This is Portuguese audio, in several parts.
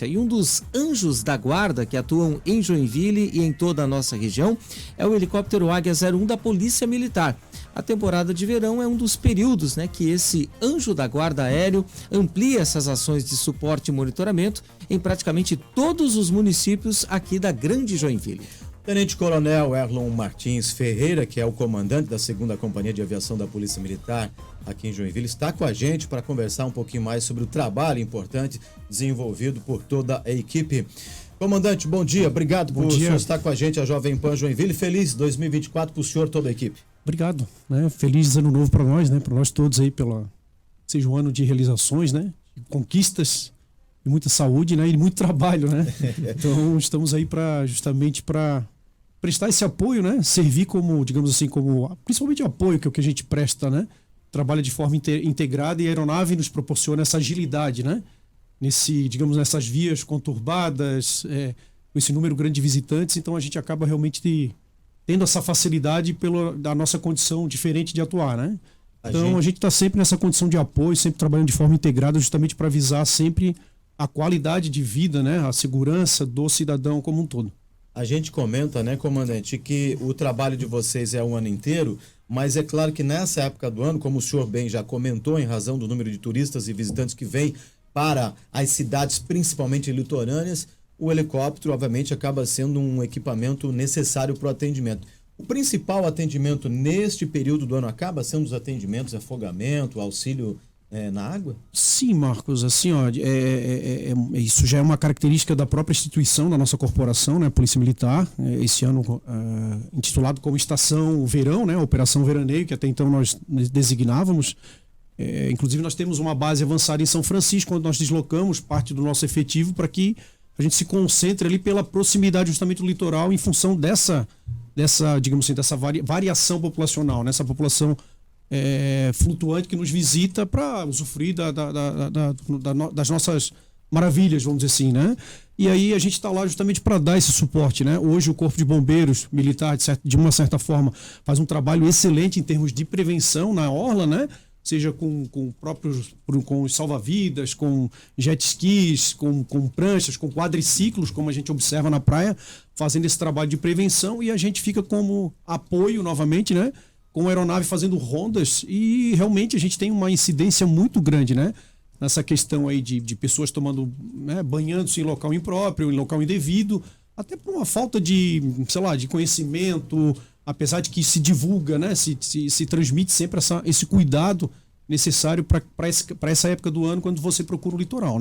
E um dos anjos da guarda que atuam em Joinville e em toda a nossa região é o helicóptero Águia 01 da Polícia Militar. A temporada de verão é um dos períodos que esse anjo da guarda aéreo amplia essas ações de suporte e monitoramento em praticamente todos os municípios aqui da Grande Joinville. Tenente Coronel Erlon Martins Ferreira, que é o comandante da 2ª Companhia de Aviação da Polícia Militar aqui em Joinville, está com a gente para conversar um pouquinho mais sobre o trabalho importante desenvolvido por toda a equipe. Comandante, bom dia, obrigado por estar com a gente, a Jovem Pan Joinville. Feliz 2024 para o senhor e toda a equipe. Obrigado, Feliz ano novo para nós, para nós todos aí, seja um ano de realizações, de conquistas, e muita saúde, e muito trabalho, Então estamos aí justamente para prestar esse apoio, servir como, digamos assim, principalmente apoio, que é o que a gente presta, trabalha de forma integrada, e a aeronave nos proporciona essa agilidade, nessas vias conturbadas, com esse número grande de visitantes. Então a gente acaba realmente tendo essa facilidade da nossa condição diferente de atuar, Então a gente está sempre nessa condição de apoio, sempre trabalhando de forma integrada, justamente para visar sempre a qualidade de vida, a segurança do cidadão como um todo. A gente comenta, comandante, que o trabalho de vocês é o ano inteiro, mas é claro que nessa época do ano, como o senhor bem já comentou, em razão do número de turistas e visitantes que vêm para as cidades, principalmente litorâneas, o helicóptero, obviamente, acaba sendo um equipamento necessário para o atendimento. O principal atendimento neste período do ano acaba sendo os atendimentos, afogamento, auxílio na água? Sim, Marcos, assim, isso já é uma característica da própria instituição, da nossa corporação, a Polícia Militar, esse ano intitulado como Estação Verão, Operação Veraneio, que até então nós designávamos. Inclusive nós temos uma base avançada em São Francisco, onde nós deslocamos parte do nosso efetivo para que a gente se concentre ali pela proximidade justamente do litoral, em função dessa digamos assim, dessa variação populacional, essa população flutuante que nos visita para usufruir das nossas maravilhas, vamos dizer assim, E aí a gente está lá justamente para dar esse suporte, Hoje o Corpo de Bombeiros Militar, de uma certa forma, faz um trabalho excelente em termos de prevenção na orla, Seja com os salva-vidas, com jet skis, com pranchas, com quadriciclos, como a gente observa na praia, fazendo esse trabalho de prevenção, e a gente fica como apoio novamente, com a aeronave fazendo rondas, e realmente a gente tem uma incidência muito grande, nessa questão aí de pessoas tomando, banhando-se em local impróprio, em local indevido, até por uma falta de conhecimento, apesar de que se divulga, se transmite sempre esse cuidado necessário para essa época do ano, quando você procura o litoral,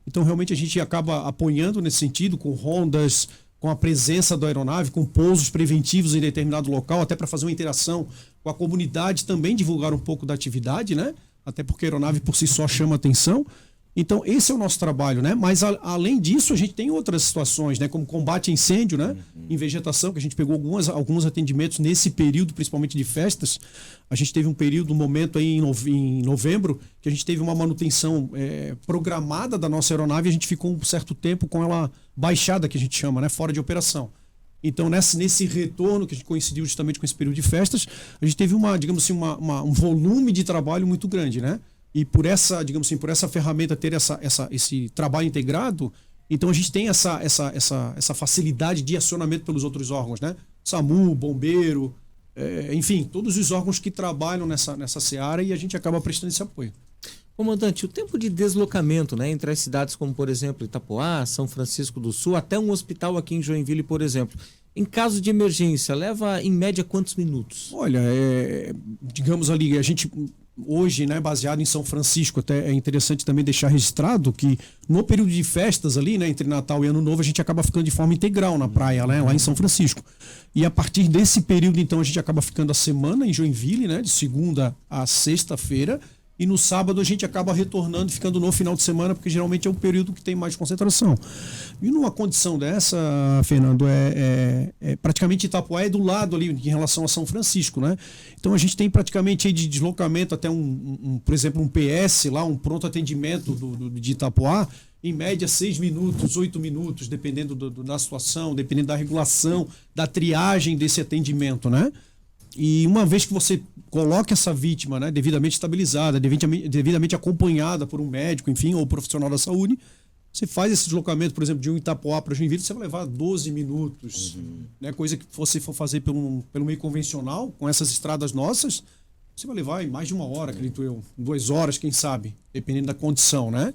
Então realmente a gente acaba apoiando nesse sentido, com rondas, com a presença da aeronave, com pousos preventivos em determinado local, até para fazer uma interação com a comunidade, também divulgar um pouco da atividade, Até porque a aeronave por si só chama atenção. Então esse é o nosso trabalho, Mas além disso a gente tem outras situações, como combate a incêndio, Em vegetação, que a gente pegou alguns atendimentos nesse período, principalmente de festas. A gente teve um momento aí em novembro, que a gente teve uma manutenção programada da nossa aeronave, e a gente ficou um certo tempo com ela baixada, que a gente chama, fora de operação. Então, nesse retorno, que a gente coincidiu justamente com esse período de festas, a gente teve um volume de trabalho muito grande, E por essa ferramenta ter esse trabalho integrado, então a gente tem essa facilidade de acionamento pelos outros órgãos, SAMU, bombeiro, enfim, todos os órgãos que trabalham nessa seara, e a gente acaba prestando esse apoio. Comandante, o tempo de deslocamento, entre as cidades como, por exemplo, Itapoá, São Francisco do Sul, até um hospital aqui em Joinville, por exemplo, em caso de emergência, leva em média quantos minutos? Olha, digamos ali, a gente hoje, baseado em São Francisco, até é interessante também deixar registrado que no período de festas ali, entre Natal e Ano Novo, a gente acaba ficando de forma integral na praia, lá em São Francisco. E a partir desse período, então, a gente acaba ficando a semana em Joinville, de segunda a sexta-feira, e no sábado a gente acaba retornando, ficando no final de semana, porque geralmente é o período que tem mais concentração. E numa condição dessa, Fernando, praticamente Itapoá é do lado ali em relação a São Francisco, Então a gente tem praticamente aí de deslocamento até por exemplo, um PS lá, um pronto atendimento de Itapoá, em média 6 minutos, 8 minutos, dependendo da situação, dependendo da regulação, da triagem desse atendimento, E uma vez que você coloca essa vítima, devidamente estabilizada, devidamente acompanhada por um médico, enfim, ou profissional da saúde, Você faz esse deslocamento, por exemplo, de um Itapoá para Joinville, você vai levar 12 minutos. Né? Coisa que você for fazer pelo meio convencional, com essas estradas nossas, você vai levar em mais de 1 hora, acredito eu. 2 horas, quem sabe, dependendo da condição, né?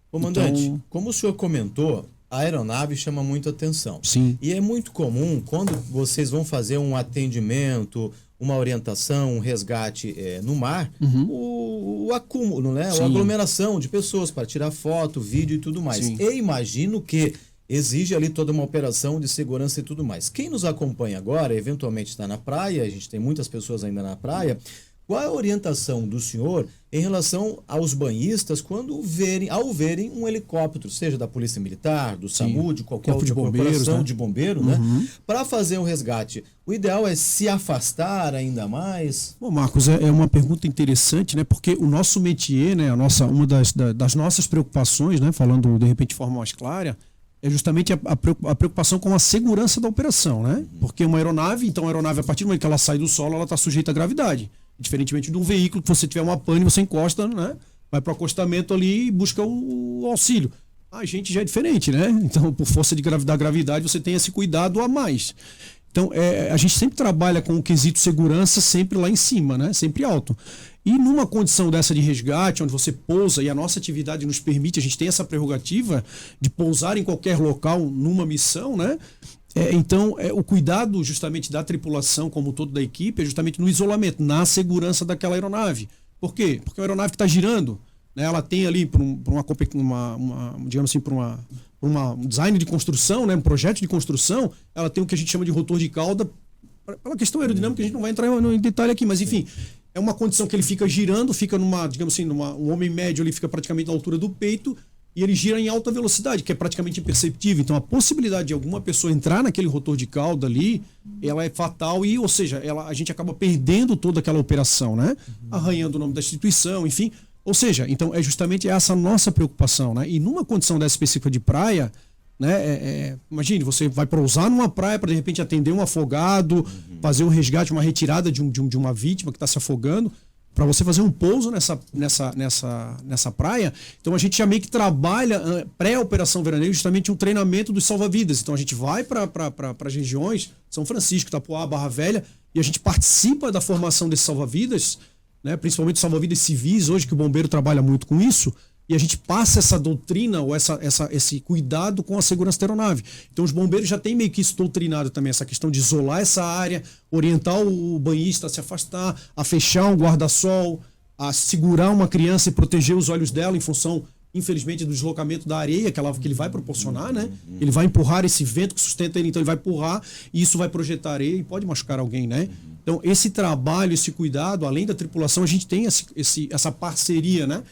Comandante, Então, como o senhor comentou, a aeronave chama muito atenção. sim. E é muito comum, quando vocês vão fazer um atendimento, uma orientação, um resgate no mar, o acúmulo, né? A aglomeração de pessoas para tirar foto, vídeo e tudo mais. Sim. E imagino que exige ali toda uma operação de segurança e tudo mais. Quem nos acompanha agora, eventualmente está na praia, a gente tem muitas pessoas ainda na praia. Qual é a orientação do senhor em relação aos banhistas quando ao verem um helicóptero, seja da Polícia Militar, do SAMU, de qualquer outra corporação de bombeiro, né? Para fazer o resgate? O ideal é se afastar ainda mais? Bom, Marcos, é uma pergunta interessante, né? Porque o nosso métier, né? Uma das nossas preocupações, né? Falando de repente de forma mais clara, é justamente a preocupação com a segurança da operação, né? Porque uma aeronave, então a aeronave, a partir do momento que ela sai do solo, ela está sujeita à gravidade. Diferentemente de um veículo, que você tiver uma pane, você encosta, né? Vai para o acostamento ali e busca o auxílio. A gente já é diferente, né? Então, por força da gravidade, você tem esse cuidado a mais. Então, a gente sempre trabalha com o quesito segurança sempre lá em cima, né? Sempre alto. E numa condição dessa de resgate, onde você pousa, e a nossa atividade nos permite, a gente tem essa prerrogativa de pousar em qualquer local numa missão, né? Então, o cuidado justamente da tripulação, como todo da equipe, é justamente no isolamento, na segurança daquela aeronave. Por quê? Porque a aeronave que está girando, né, ela tem ali, digamos assim, para um design de construção, né, um projeto de construção, ela tem o que a gente chama de rotor de cauda, pela questão aerodinâmica, a gente não vai entrar em detalhe aqui, mas enfim, é uma condição que ele fica girando, fica digamos assim, um homem médio, ele fica praticamente na altura do peito, e ele gira em alta velocidade, que é praticamente imperceptível. Então, a possibilidade de alguma pessoa entrar naquele rotor de cauda ali, ela é fatal ou seja, a gente acaba perdendo toda aquela operação, né? Arranhando o nome da instituição, enfim. Ou seja, então é justamente essa nossa preocupação, né? E numa condição dessa específica de praia, né? Imagine, você vai pousar numa praia para de repente atender um afogado, fazer um resgate, uma retirada de uma vítima que está se afogando. Para você fazer um pouso nessa praia, então a gente já meio que trabalha pré-operação veraneio justamente um treinamento dos salva-vidas. Então a gente vai para as regiões, São Francisco, Itapoá, Barra Velha, e a gente participa da formação desses salva-vidas, né, principalmente salva-vidas civis, hoje que o bombeiro trabalha muito com isso, e a gente passa essa doutrina ou esse cuidado com a segurança da aeronave. Então os bombeiros já têm meio que isso doutrinado também, essa questão de isolar essa área, orientar o banhista a se afastar, a fechar um guarda-sol, a segurar uma criança e proteger os olhos dela em função, infelizmente, do deslocamento da areia que ele vai proporcionar, né? Ele vai empurrar esse vento que sustenta ele, então ele vai empurrar e isso vai projetar areia e pode machucar alguém, né? Então esse trabalho, esse cuidado, além da tripulação, a gente tem essa parceria, né?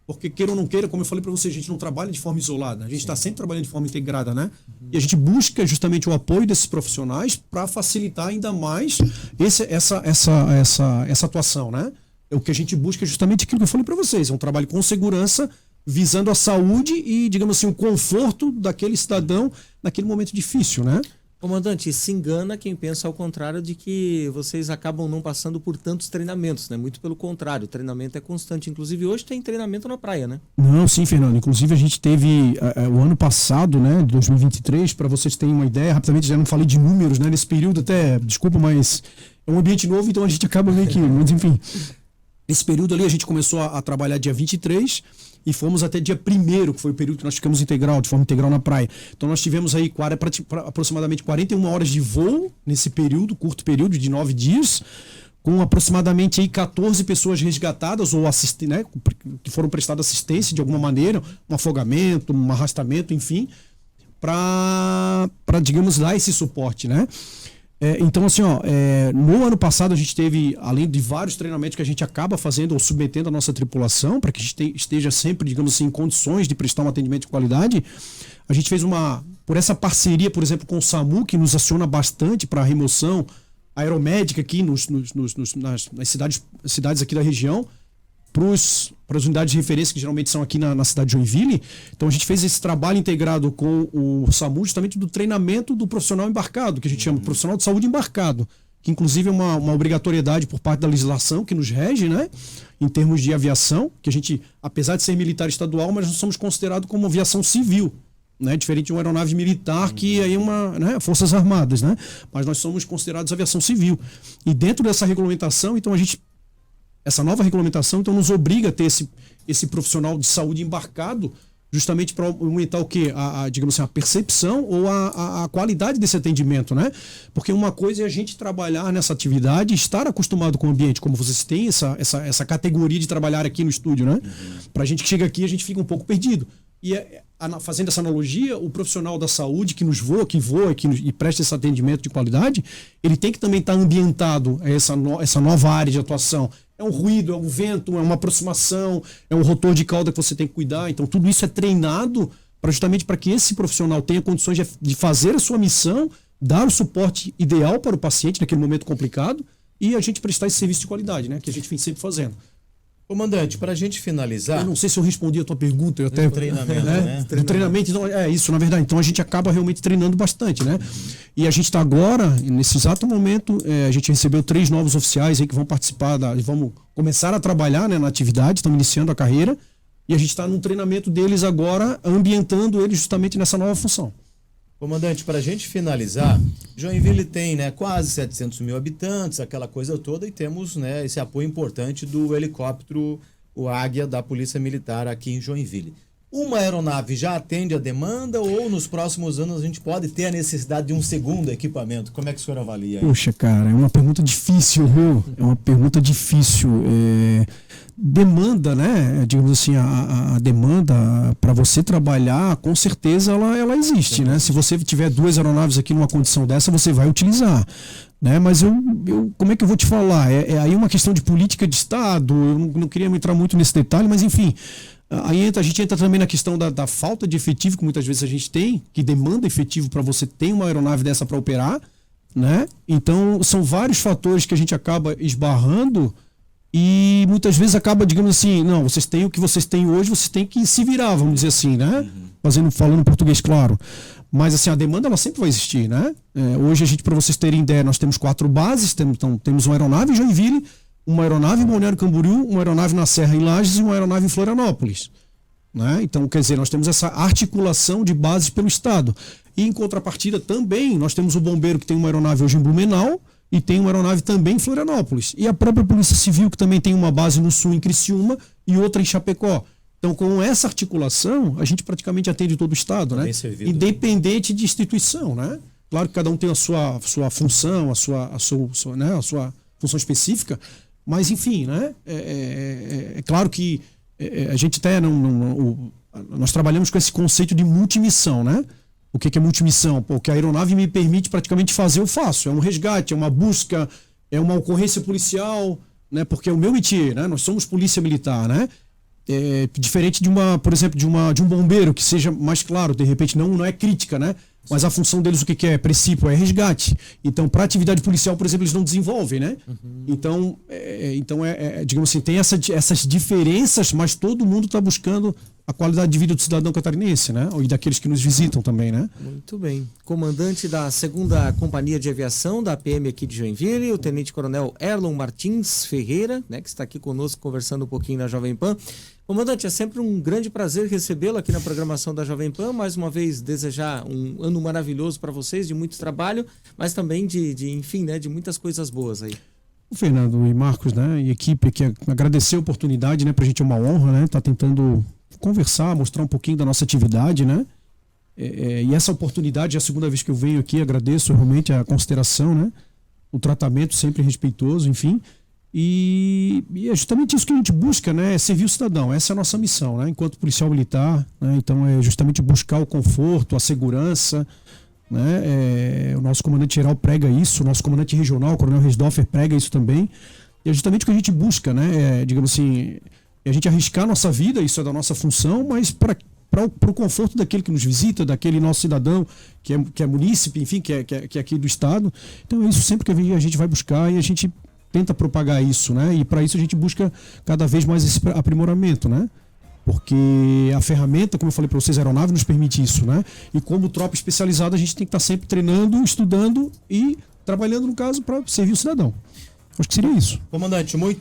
Porque queira ou não queira, como eu falei para você, a gente não trabalha de forma isolada, a gente está sempre trabalhando de forma integrada, né? E a gente busca justamente o apoio desses profissionais para facilitar ainda mais essa atuação, né? O que a gente busca é justamente aquilo que eu falei para vocês, é um trabalho com segurança, visando a saúde e, digamos assim, o conforto daquele cidadão naquele momento difícil, né? Comandante, se engana quem pensa ao contrário de que vocês acabam não passando por tantos treinamentos, né? Muito pelo contrário, o treinamento é constante. Inclusive hoje tem treinamento na praia, né? Não, sim, Fernando. Inclusive a gente teve o ano passado, né, 2023, para vocês terem uma ideia, rapidamente já não falei de números, né, nesse período até, desculpa, mas é um ambiente novo, então a gente acaba meio que, mas enfim. Nesse período ali a gente começou a trabalhar dia 23 e fomos até dia 1º, que foi o período que nós ficamos de forma integral na praia. Então nós tivemos aí aproximadamente 41 horas de voo nesse período, curto período de 9 dias, com aproximadamente aí 14 pessoas resgatadas ou né, que foram prestadas assistência de alguma maneira, um afogamento, um arrastamento, enfim, para digamos, dar esse suporte, né? Então, assim, no ano passado a gente teve, além de vários treinamentos que a gente acaba fazendo ou submetendo a nossa tripulação, para que a gente esteja sempre, digamos assim, em condições de prestar um atendimento de qualidade, a gente fez por essa parceria, por exemplo, com o SAMU, que nos aciona bastante para a remoção aeromédica aqui nas cidades aqui da região, para as unidades de referência que geralmente são aqui na cidade de Joinville. Então a gente fez esse trabalho integrado com o SAMU justamente do treinamento do profissional embarcado, que a gente chama de profissional de saúde embarcado, que inclusive é uma obrigatoriedade por parte da legislação que nos rege, né? Em termos de aviação, que a gente, apesar de ser militar estadual, mas nós somos considerados como aviação civil, né? Diferente de uma aeronave militar, que aí é uma, né? Forças Armadas, né? Mas nós somos considerados aviação civil. E dentro dessa regulamentação, então essa nova regulamentação então nos obriga a ter esse profissional de saúde embarcado, justamente para aumentar o quê? Digamos assim, a percepção ou a qualidade desse atendimento, né? Porque uma coisa é a gente trabalhar nessa atividade, estar acostumado com o ambiente, como vocês têm essa categoria de trabalhar aqui no estúdio, né? Para a gente que chega aqui, a gente fica um pouco perdido. E fazendo essa analogia, o profissional da saúde que voa e presta esse atendimento de qualidade, ele tem que também estar ambientado a essa nova área de atuação. É um ruído, é um vento, é uma aproximação, é um rotor de cauda que você tem que cuidar. Então, tudo isso é treinado justamente para que esse profissional tenha condições de fazer a sua missão, dar o suporte ideal para o paciente naquele momento complicado e a gente prestar esse serviço de qualidade, né? Que a gente vem sempre fazendo. Comandante, para a gente finalizar... Eu não sei se eu respondi a tua pergunta. Eu até, treinamento, né? Do treinamento, então, é isso, na verdade. Então a gente acaba realmente treinando bastante, né? E a gente está agora, nesse exato momento, a gente recebeu 3 novos oficiais aí que vão participar, vamos começar a trabalhar, né, na atividade, estamos iniciando a carreira, e a gente está num treinamento deles agora, ambientando eles justamente nessa nova função. Comandante, para a gente finalizar, Joinville tem, né, quase 700 mil habitantes, aquela coisa toda, e temos, né, esse apoio importante do helicóptero, o Águia da Polícia Militar aqui em Joinville. Uma aeronave já atende a demanda ou nos próximos anos a gente pode ter a necessidade de um segundo equipamento? Como é que o senhor avalia aí? Poxa, cara, é uma pergunta difícil, viu? É uma pergunta difícil. Demanda, né? Digamos assim, a demanda para você trabalhar, com certeza ela existe, né? Se você tiver 2 aeronaves aqui numa condição dessa, você vai utilizar, né? Mas como é que eu vou te falar? É aí uma questão de política de Estado, eu não queria entrar muito nesse detalhe, mas enfim, aí a gente entra também na questão da falta de efetivo que muitas vezes a gente tem, que demanda efetivo para você ter uma aeronave dessa para operar, né? Então, são vários fatores que a gente acaba esbarrando e muitas vezes acaba, digamos assim, não, vocês têm o que vocês têm hoje, vocês têm que se virar, vamos dizer assim, né? Falando português, claro. Mas assim, a demanda ela sempre vai existir, né? Hoje a gente, para vocês terem ideia, nós temos 4 bases, temos uma aeronave em Joinville, uma aeronave em Balneário Camboriú, uma aeronave na Serra em Lages e uma aeronave em Florianópolis, né? Então, quer dizer, nós temos essa articulação de bases pelo Estado. E em contrapartida também, nós temos o bombeiro que tem uma aeronave hoje em Blumenau e tem uma aeronave também em Florianópolis. E a própria Polícia Civil que também tem uma base no sul em Criciúma e outra em Chapecó. Então, com essa articulação, a gente praticamente atende todo o Estado, né? Independente de instituição, né? Claro que cada um tem a sua função, a sua função específica, mas enfim, né? É claro que a gente até nós trabalhamos com esse conceito de multimissão, né? O que é multimissão? Porque a aeronave me permite praticamente fazer, eu faço. É um resgate, é uma busca, é uma ocorrência policial, né? Porque é o meu métier, né? Nós somos polícia militar, né? Diferente por exemplo, de um bombeiro, que seja mais claro, de repente não é crítica, né? Mas a função deles o que é? Princípio, é resgate. Então, para atividade policial, por exemplo, eles não desenvolvem, né? Então, digamos assim, tem essas diferenças, mas todo mundo está buscando a qualidade de vida do cidadão catarinense, né? E daqueles que nos visitam também, né? Muito bem. Comandante da 2ª Companhia de Aviação da PM aqui de Joinville, o Tenente-Coronel Erlon Martins Ferreira, né? Que está aqui conosco conversando um pouquinho na Jovem Pan. Comandante, é sempre um grande prazer recebê-lo aqui na programação da Jovem Pan. Mais uma vez, desejar um ano maravilhoso para vocês, de muito trabalho, mas também enfim, né, de muitas coisas boas aí. O Fernando e Marcos, né, e equipe, que agradecer a oportunidade, né, para a gente é uma honra, né, tá tentando conversar, mostrar um pouquinho da nossa atividade, né, e essa oportunidade é a 2ª vez que eu venho aqui, agradeço realmente a consideração, né, o tratamento sempre respeitoso, enfim. E é justamente isso que a gente busca, né? É servir o cidadão. Essa é a nossa missão, né? Enquanto policial militar, né? Então é justamente buscar o conforto, a segurança, né? O nosso comandante-geral prega isso, o nosso comandante regional, o coronel Resdorfer, prega isso também. E é justamente o que a gente busca, né? Digamos assim, a gente arriscar a nossa vida, isso é da nossa função, mas para o conforto daquele que nos visita, daquele nosso cidadão que é munícipe, enfim, que é aqui do Estado. Então é isso sempre que a gente vai buscar e a gente tenta propagar isso, né? E para isso a gente busca cada vez mais esse aprimoramento, né? Porque a ferramenta, como eu falei para vocês, a aeronave nos permite isso, né? E como tropa especializada, a gente tem que estar sempre treinando, estudando e trabalhando, no caso, para servir o cidadão. Acho que seria isso. Comandante, muito